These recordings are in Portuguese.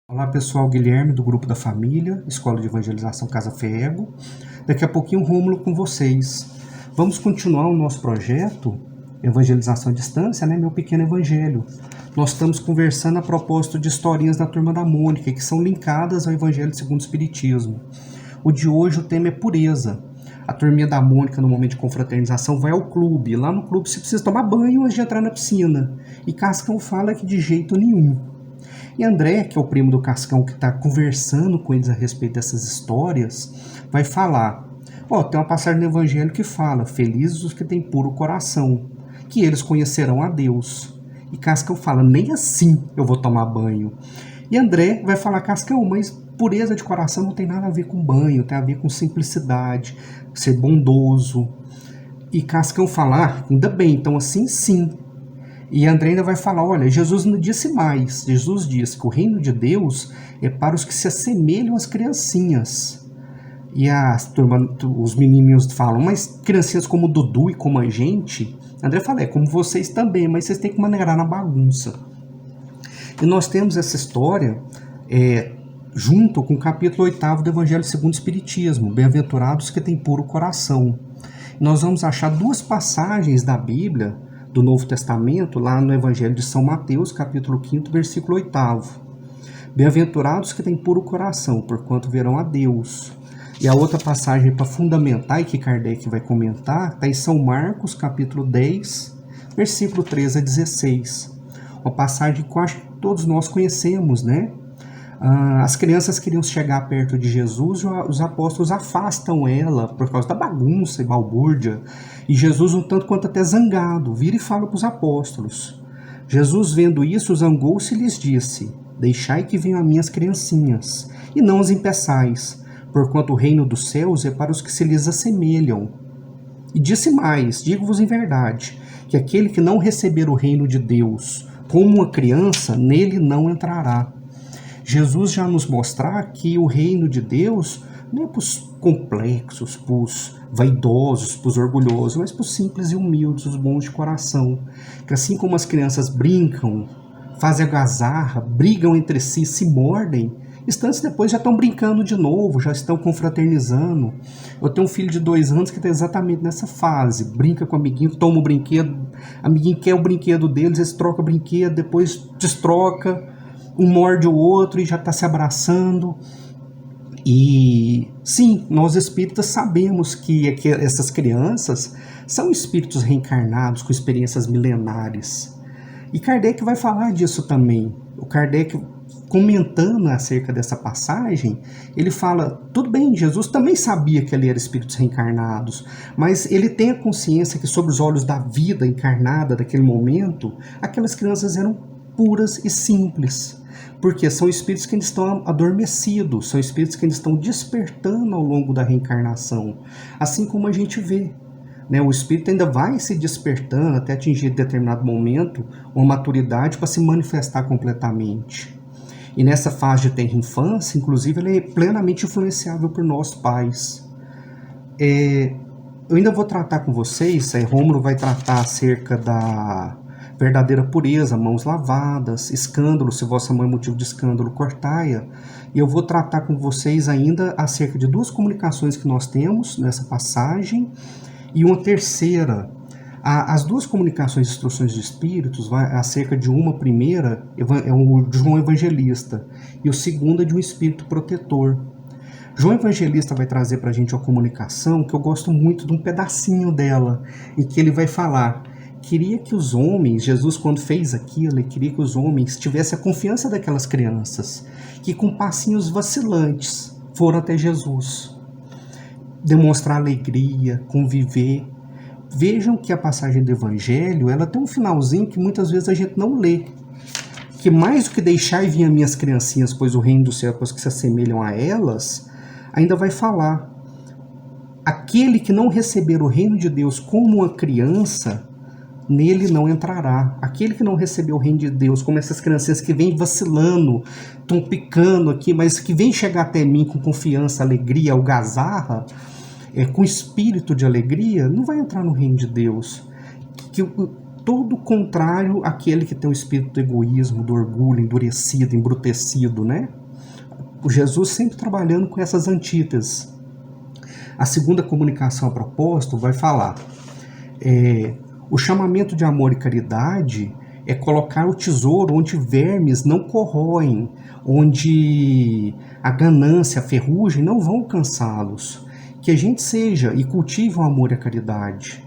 Olá pessoal, Guilherme do Grupo da Família, Escola de Evangelização Casa Ferrego. Daqui a pouquinho Rômulo com vocês. Vamos continuar o nosso projeto, Evangelização à Distância, Meu Pequeno Evangelho. Nós estamos conversando a propósito de historinhas da Turma da Mônica, que são linkadas ao Evangelho segundo o Espiritismo. O de hoje, o tema é pureza. A turminha da Mônica, no momento de confraternização, vai ao clube. Lá no clube você precisa tomar banho antes de entrar na piscina. E Cascão fala que de jeito nenhum. E André, que é o primo do Cascão, que está conversando com eles a respeito dessas histórias, vai falar, tem uma passagem no Evangelho que fala, felizes os que têm puro coração, que eles conhecerão a Deus. E Cascão fala, nem assim eu vou tomar banho. E André vai falar, Cascão, mas pureza de coração não tem nada a ver com banho, tem a ver com simplicidade, ser bondoso. E Cascão fala, ainda bem, então assim sim. E André ainda vai falar, olha, Jesus não disse mais. Jesus diz que o reino de Deus é para os que se assemelham às criancinhas. E os menininhos falam, mas criancinhas como o Dudu e como a gente? André fala, como vocês também, mas vocês têm que maneirar na bagunça. E nós temos essa história junto com o capítulo 8º do Evangelho segundo o Espiritismo, bem-aventurados que têm puro coração. Nós vamos achar duas passagens da Bíblia, do Novo Testamento, lá no Evangelho de São Mateus, capítulo 5º, versículo 8º. Bem-aventurados que têm puro coração, porquanto verão a Deus. E a outra passagem para fundamentar, e que Kardec vai comentar, está em São Marcos, capítulo 10, versículo 13 a 16. Uma passagem que eu acho que todos nós conhecemos, né? As crianças queriam chegar perto de Jesus e os apóstolos afastam ela por causa da bagunça e balbúrdia. E Jesus, um tanto quanto até zangado, vira e fala para os apóstolos. Jesus, vendo isso, zangou-se e lhes disse, deixai que venham a mim as criancinhas, e não as impeçais, porquanto o reino dos céus é para os que se lhes assemelham. E disse mais, digo-vos em verdade, que aquele que não receber o reino de Deus como uma criança, nele não entrará. Jesus já nos mostrar que o reino de Deus não é para os complexos, para os vaidosos, para os orgulhosos, mas para os simples e humildes, os bons de coração. Que assim como as crianças brincam, fazem agazarra, brigam entre si, se mordem, instantes depois já estão brincando de novo, já estão confraternizando. Eu tenho um filho de 2 anos que está exatamente nessa fase. Brinca com o amiguinho, toma o brinquedo, amiguinho quer o brinquedo deles, eles trocam o brinquedo, depois destroca. Um morde o outro e já está se abraçando. E sim, nós espíritas sabemos que essas crianças são espíritos reencarnados com experiências milenares. E Kardec vai falar disso também. O Kardec, comentando acerca dessa passagem, ele fala, tudo bem, Jesus também sabia que ele era espíritos reencarnados, mas ele tem a consciência que sob os olhos da vida encarnada daquele momento, aquelas crianças eram puras e simples. Porque são espíritos que ainda estão adormecidos, são espíritos que ainda estão despertando ao longo da reencarnação. Assim como a gente vê, o espírito ainda vai se despertando até atingir determinado momento, uma maturidade para se manifestar completamente. E nessa fase de tenra infância, inclusive, ele é plenamente influenciável por nós pais. Eu ainda vou tratar com vocês, Rômulo vai tratar acerca da verdadeira pureza, mãos lavadas, escândalo, se vossa mãe é motivo de escândalo, cortai-a. E eu vou tratar com vocês ainda acerca de 2 comunicações que nós temos nessa passagem e uma terceira. As 2 comunicações de instruções de espíritos, acerca de uma primeira é o João Evangelista e o segundo é de um espírito protetor. João Evangelista vai trazer para a gente uma comunicação que eu gosto muito de um pedacinho dela, em que ele vai falar, queria que os homens, Jesus quando fez aquilo, ele queria que os homens tivessem a confiança daquelas crianças, que com passinhos vacilantes foram até Jesus, demonstrar alegria, conviver. Vejam que a passagem do Evangelho, ela tem um finalzinho que muitas vezes a gente não lê, que mais do que deixar e vir as minhas criancinhas, pois o reino do céu é para os que se assemelham a elas, ainda vai falar, aquele que não receber o reino de Deus como uma criança, nele não entrará. Aquele que não recebeu o reino de Deus, como essas crianças que vêm vacilando, estão picando aqui, mas que vêm chegar até mim com confiança, alegria, algazarra, com espírito de alegria, não vai entrar no reino de Deus. Que todo o contrário àquele que tem o espírito do egoísmo, do orgulho, endurecido, embrutecido, né? O Jesus sempre trabalhando com essas antíteses. A segunda comunicação a propósito vai falar: o chamamento de amor e caridade é colocar o tesouro onde vermes não corroem, onde a ganância, a ferrugem não vão alcançá-los. Que a gente seja e cultive o amor e a caridade.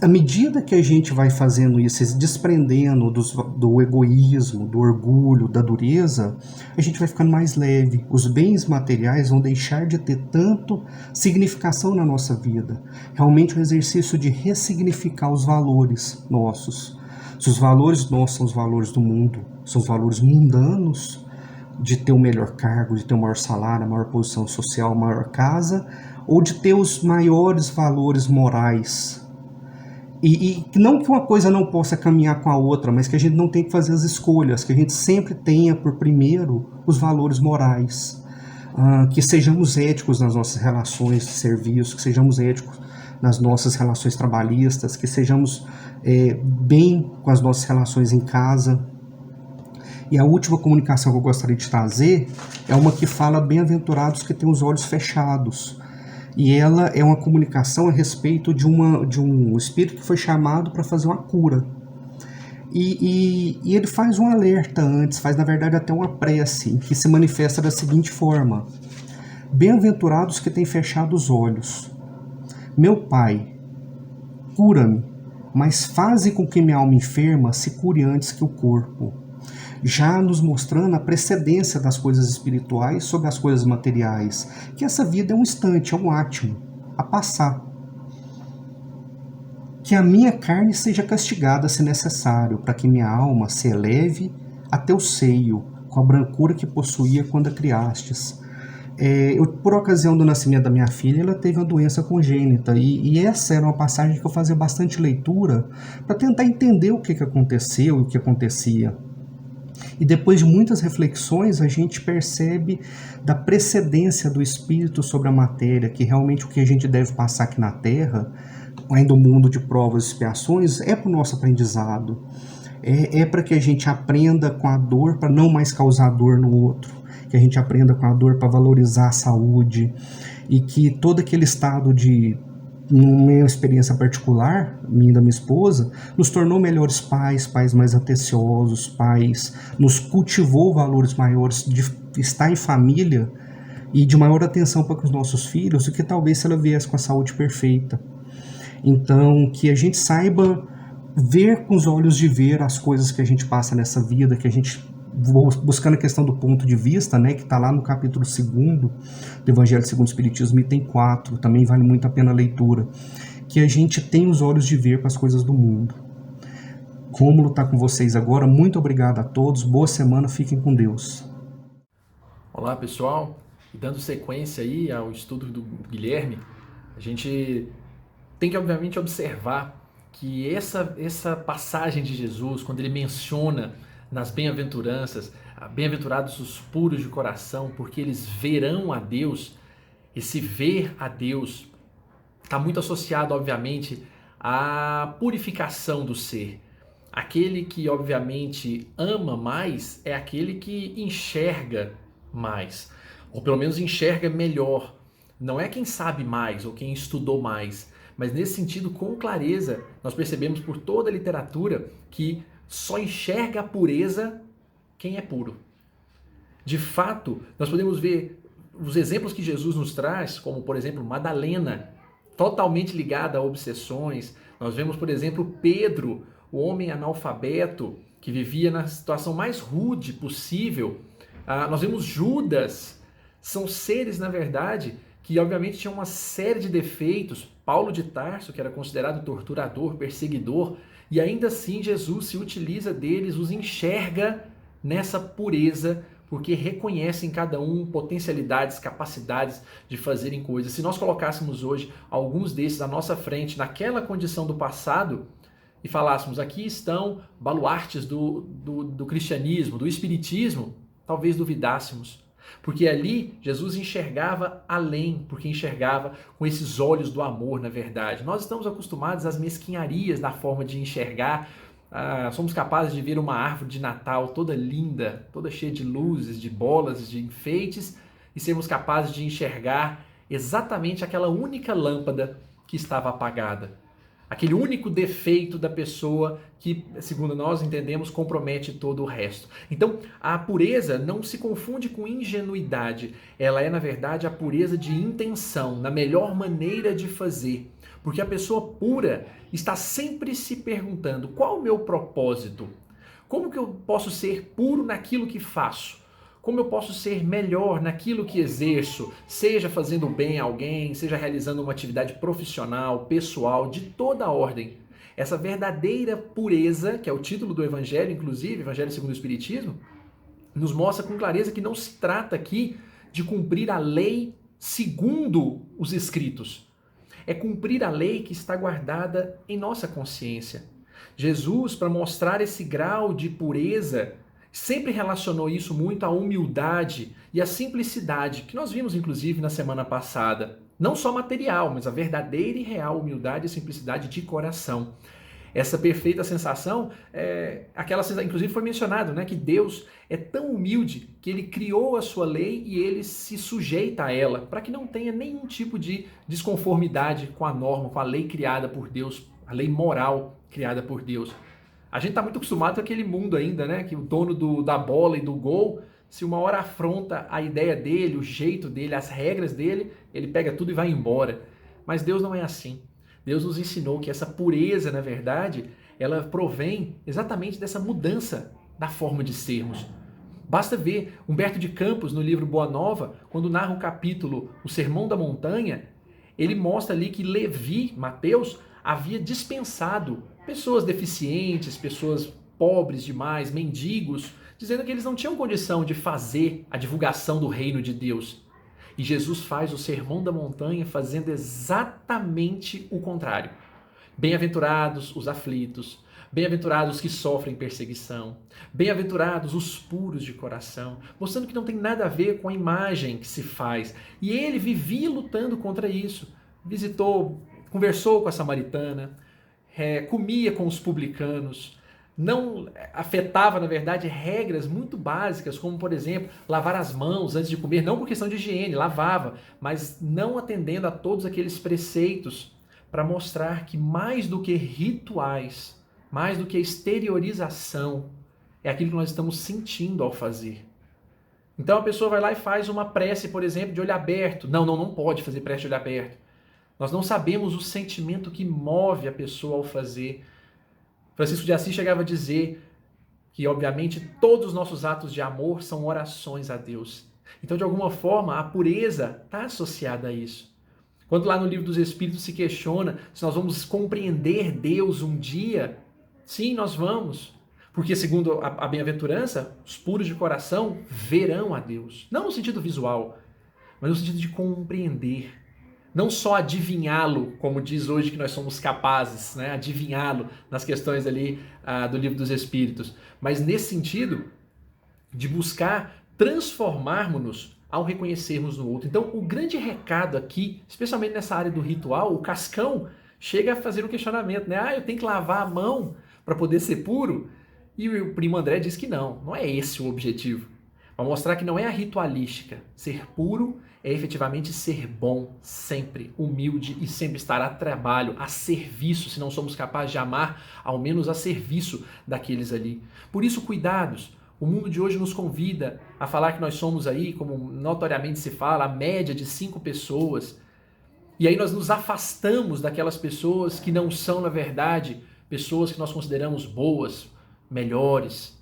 À medida que a gente vai fazendo isso, se desprendendo do egoísmo, do orgulho, da dureza, a gente vai ficando mais leve. Os bens materiais vão deixar de ter tanto significação na nossa vida. Realmente é um exercício de ressignificar os valores nossos. Se os valores nossos são os valores do mundo, são os valores mundanos, de ter o melhor cargo, de ter o maior salário, a maior posição social, a maior casa, ou de ter os maiores valores morais. E não que uma coisa não possa caminhar com a outra, mas que a gente não tem que fazer as escolhas, que a gente sempre tenha por primeiro os valores morais, que sejamos éticos nas nossas relações de serviço, que sejamos éticos nas nossas relações trabalhistas, que sejamos bem com as nossas relações em casa. E a última comunicação que eu gostaria de trazer é uma que fala: bem-aventurados que têm os olhos fechados. E ela é uma comunicação a respeito de um espírito que foi chamado para fazer uma cura. E ele faz um alerta antes, faz na verdade até uma prece, que se manifesta da seguinte forma: bem-aventurados que têm fechado os olhos. Meu Pai, cura-me, mas faze com que minha alma enferma se cure antes que o corpo. Já nos mostrando a precedência das coisas espirituais sobre as coisas materiais, que essa vida é um instante, é um átimo, a passar. Que a minha carne seja castigada se necessário, para que minha alma se eleve até o seio, com a brancura que possuía quando a criastes. Por ocasião do nascimento da minha filha, ela teve uma doença congênita, e essa era uma passagem que eu fazia bastante leitura, para tentar entender o que aconteceu e o que acontecia. E depois de muitas reflexões, a gente percebe da precedência do espírito sobre a matéria, que realmente o que a gente deve passar aqui na Terra, ainda o mundo de provas e expiações, é para o nosso aprendizado. É para que a gente aprenda com a dor para não mais causar dor no outro, que a gente aprenda com a dor para valorizar a saúde, e que todo aquele estado de, numa minha experiência particular, minha e da minha esposa, nos tornou melhores pais, pais mais atenciosos, pais, nos cultivou valores maiores de estar em família e de maior atenção para com os nossos filhos do que talvez se ela viesse com a saúde perfeita. Então, que a gente saiba ver com os olhos de ver as coisas que a gente passa nessa vida, que a gente, buscando a questão do ponto de vista, né, que está lá no capítulo 2 do Evangelho segundo o Espiritismo, item 4, também vale muito a pena a leitura, que a gente tem os olhos de ver para as coisas do mundo. Rômulo está com vocês agora, muito obrigado a todos, boa semana, fiquem com Deus. Olá pessoal, e dando sequência aí ao estudo do Guilherme, a gente tem que obviamente observar que essa passagem de Jesus, quando ele menciona nas bem-aventuranças, bem-aventurados os puros de coração, porque eles verão a Deus. Esse ver a Deus está muito associado, obviamente, à purificação do ser. Aquele que, obviamente, ama mais é aquele que enxerga mais, ou pelo menos enxerga melhor. Não é quem sabe mais ou quem estudou mais, mas nesse sentido, com clareza, nós percebemos por toda a literatura que só enxerga a pureza quem é puro. De fato, nós podemos ver os exemplos que Jesus nos traz, como, por exemplo, Madalena, totalmente ligada a obsessões. Nós vemos, por exemplo, Pedro, o homem analfabeto, que vivia na situação mais rude possível. Nós vemos Judas. São seres, na verdade, que obviamente tinham uma série de defeitos. Paulo de Tarso, que era considerado torturador, perseguidor, e ainda assim Jesus se utiliza deles, os enxerga nessa pureza, porque reconhece em cada um potencialidades, capacidades de fazerem coisas. Se nós colocássemos hoje alguns desses à nossa frente, naquela condição do passado, e falássemos, aqui estão baluartes do cristianismo, do espiritismo, talvez duvidássemos. Porque ali Jesus enxergava além, porque enxergava com esses olhos do amor, na verdade. Nós estamos acostumados às mesquinharias na forma de enxergar. Somos capazes de ver uma árvore de Natal toda linda, toda cheia de luzes, de bolas, de enfeites, e sermos capazes de enxergar exatamente aquela única lâmpada que estava apagada. Aquele único defeito da pessoa que, segundo nós entendemos, compromete todo o resto. Então, a pureza não se confunde com ingenuidade. Ela é, na verdade, a pureza de intenção, na melhor maneira de fazer. Porque a pessoa pura está sempre se perguntando: qual o meu propósito? Como que eu posso ser puro naquilo que faço? Como eu posso ser melhor naquilo que exerço, seja fazendo bem a alguém, seja realizando uma atividade profissional, pessoal, de toda a ordem. Essa verdadeira pureza, que é o título do Evangelho, inclusive, Evangelho segundo o Espiritismo, nos mostra com clareza que não se trata aqui de cumprir a lei segundo os escritos. É cumprir a lei que está guardada em nossa consciência. Jesus, para mostrar esse grau de pureza, sempre relacionou isso muito à humildade e à simplicidade, que nós vimos inclusive na semana passada. Não só material, mas a verdadeira e real humildade e simplicidade de coração. Essa perfeita sensação, inclusive foi mencionado, né, que Deus é tão humilde que ele criou a sua lei e ele se sujeita a ela, para que não tenha nenhum tipo de desconformidade com a norma, com a lei criada por Deus, a lei moral criada por Deus. A gente está muito acostumado com aquele mundo ainda, né? Que o dono da bola e do gol, se uma hora afronta a ideia dele, o jeito dele, as regras dele, ele pega tudo e vai embora. Mas Deus não é assim. Deus nos ensinou que essa pureza, na verdade, ela provém exatamente dessa mudança da forma de sermos. Basta ver Humberto de Campos, no livro Boa Nova, quando narra o capítulo O Sermão da Montanha, ele mostra ali que Levi, Mateus, havia dispensado pessoas deficientes, pessoas pobres demais, mendigos, dizendo que eles não tinham condição de fazer a divulgação do reino de Deus. E Jesus faz o Sermão da Montanha fazendo exatamente o contrário. Bem-aventurados os aflitos, bem-aventurados que sofrem perseguição, bem-aventurados os puros de coração, mostrando que não tem nada a ver com a imagem que se faz. E ele vivia lutando contra isso. Conversou com a samaritana, comia com os publicanos, não afetava, na verdade, regras muito básicas, como, por exemplo, lavar as mãos antes de comer, não por questão de higiene, lavava, mas não atendendo a todos aqueles preceitos para mostrar que mais do que rituais, mais do que exteriorização, é aquilo que nós estamos sentindo ao fazer. Então a pessoa vai lá e faz uma prece, por exemplo, de olho aberto. Não pode fazer prece de olho aberto. Nós não sabemos o sentimento que move a pessoa ao fazer. Francisco de Assis chegava a dizer que, obviamente, todos os nossos atos de amor são orações a Deus. Então, de alguma forma, a pureza está associada a isso. Quando lá no Livro dos Espíritos se questiona se nós vamos compreender Deus um dia, sim, nós vamos. Porque, segundo a bem-aventurança, os puros de coração verão a Deus. Não no sentido visual, mas no sentido de compreender. Não só adivinhá-lo, como diz hoje que nós somos capazes, né? Adivinhá-lo nas questões ali do Livro dos Espíritos, mas nesse sentido de buscar transformarmos-nos ao reconhecermos no outro. Então, o grande recado aqui, especialmente nessa área do ritual, o Cascão chega a fazer um questionamento, né? Eu tenho que lavar a mão para poder ser puro? E o primo André diz que não é esse o objetivo. Para mostrar que não é a ritualística. Ser puro é efetivamente ser bom, sempre humilde e sempre estar a trabalho, a serviço, se não somos capazes de amar, ao menos a serviço daqueles ali. Por isso, cuidados. O mundo de hoje nos convida a falar que nós somos aí, como notoriamente se fala, a média de 5 pessoas. E aí nós nos afastamos daquelas pessoas que não são, na verdade, pessoas que nós consideramos boas, melhores,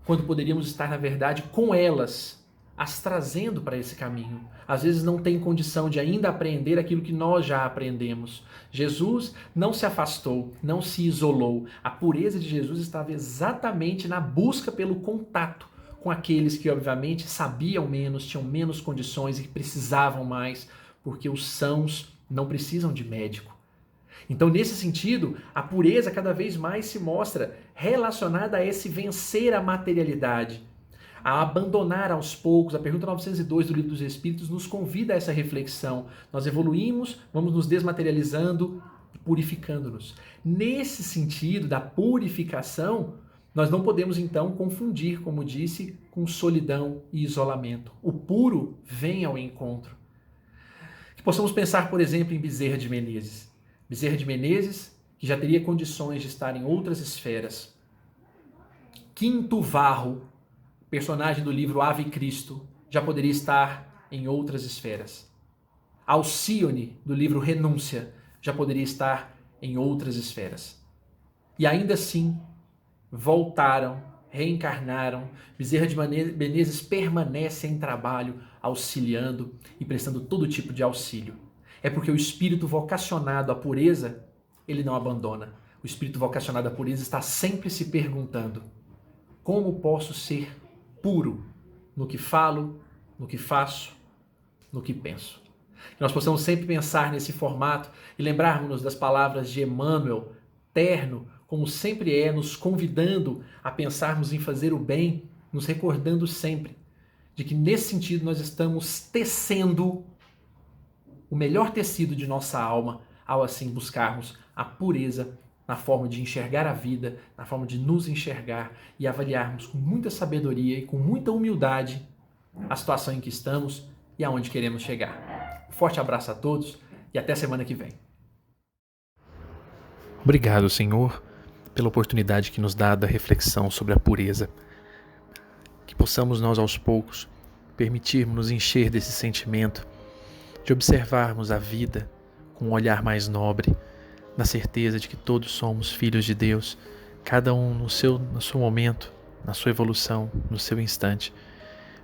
quando poderíamos estar, na verdade, com elas, as trazendo para esse caminho. Às vezes não tem condição de ainda aprender aquilo que nós já aprendemos. Jesus não se afastou, não se isolou. A pureza de Jesus estava exatamente na busca pelo contato com aqueles que, obviamente, sabiam menos, tinham menos condições e precisavam mais, porque os sãos não precisam de médico. Então, nesse sentido, a pureza cada vez mais se mostra relacionada a esse vencer a materialidade. a abandonar aos poucos. A pergunta 902 do Livro dos Espíritos nos convida a essa reflexão. Nós evoluímos, vamos nos desmaterializando e purificando-nos. Nesse sentido da purificação, nós não podemos então confundir, como disse, com solidão e isolamento. O puro vem ao encontro. Que possamos pensar, por exemplo, em Bezerra de Menezes. Bezerra de Menezes, que já teria condições de estar em outras esferas. Quinto Varro, personagem do livro Ave Cristo, já poderia estar em outras esferas. Alcione, do livro Renúncia, já poderia estar em outras esferas. E ainda assim, voltaram, reencarnaram. Bezerra de Menezes permanece em trabalho, auxiliando e prestando todo tipo de auxílio. É porque o espírito vocacionado à pureza, ele não abandona. O espírito vocacionado à pureza está sempre se perguntando: como posso ser puro no que falo, no que faço, no que penso? Que nós possamos sempre pensar nesse formato e lembrarmos-nos das palavras de Emmanuel, terno, como sempre é, nos convidando a pensarmos em fazer o bem, nos recordando sempre de que nesse sentido nós estamos tecendo o melhor tecido de nossa alma ao assim buscarmos a pureza na forma de enxergar a vida, na forma de nos enxergar e avaliarmos com muita sabedoria e com muita humildade a situação em que estamos e aonde queremos chegar. Um forte abraço a todos e até semana que vem. Obrigado, Senhor, pela oportunidade que nos dá da reflexão sobre a pureza. Que possamos nós, aos poucos, permitirmos nos encher desse sentimento, de observarmos a vida com um olhar mais nobre, na certeza de que todos somos filhos de Deus, cada um no seu momento, na sua evolução, no seu instante.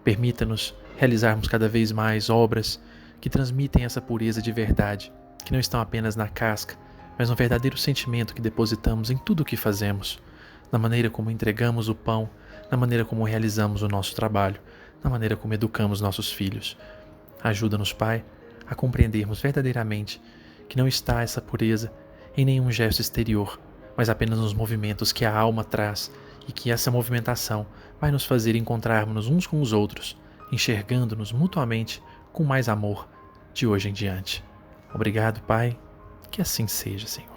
Permita-nos realizarmos cada vez mais obras que transmitem essa pureza de verdade, que não estão apenas na casca, mas no verdadeiro sentimento que depositamos em tudo o que fazemos, na maneira como entregamos o pão, na maneira como realizamos o nosso trabalho, na maneira como educamos nossos filhos. Ajuda-nos, Pai, a compreendermos verdadeiramente que não está essa pureza em nenhum gesto exterior, mas apenas nos movimentos que a alma traz e que essa movimentação vai nos fazer encontrarmos uns com os outros, enxergando-nos mutuamente com mais amor de hoje em diante. Obrigado, Pai, que assim seja, Senhor.